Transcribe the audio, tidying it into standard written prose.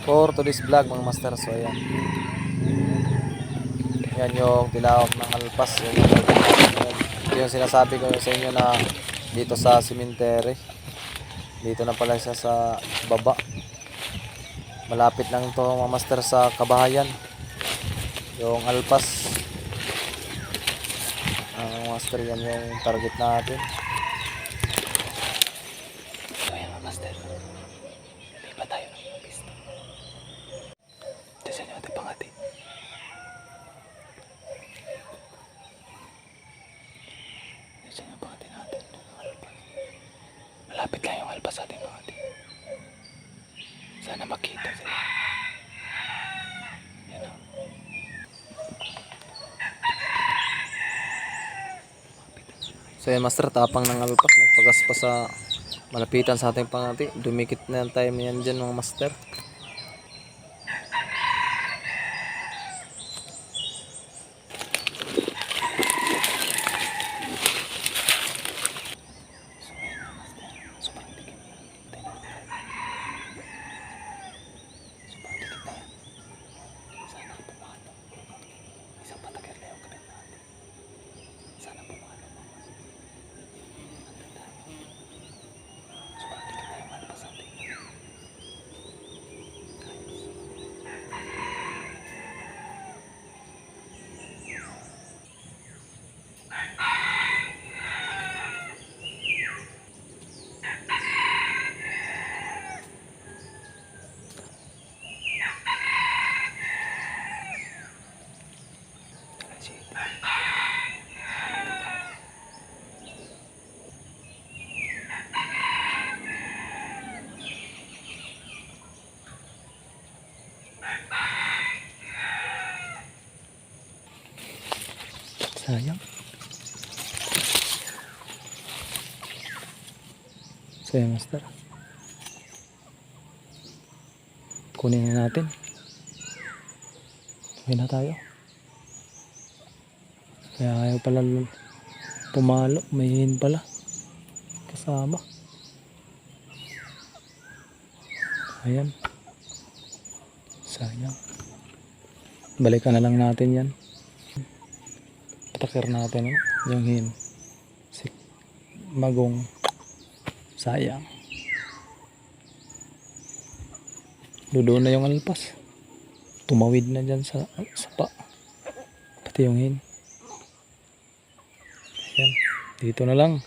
for today's vlog mga master. So ayan, yan yung tilawak ng alpas. Ito yung sinasabi ko sa inyo na dito sa cemetery, dito na pala siya sa baba, malapit lang to mga master sa kabahayan, yung alpas. Master, yan yung target natin. So ayan mga master, lipat tayo ng pista. Diyan yung ating pangati. Diyan yung pangati natin. Malapit lang yung alpas sa ating pangati. Sana makita sila. Yan o. So yan master, tapang ng alpas, nagpagas pa sa malapitan sa ating pangati. Dumikit na yung time yan dyan mga master. Sayang. Sayang master. Kunin na natin. Uwi na tayo. Kaya ayaw pala pumalo. May hin pala kasama. Ayan. Sayang. Balikan na lang natin yan. Patakir natin yung hin. Si magong. Sayang. Doon na yung alpas. Tumawid na dyan sa pa. Pati yung hin. Ayan. Dito na lang.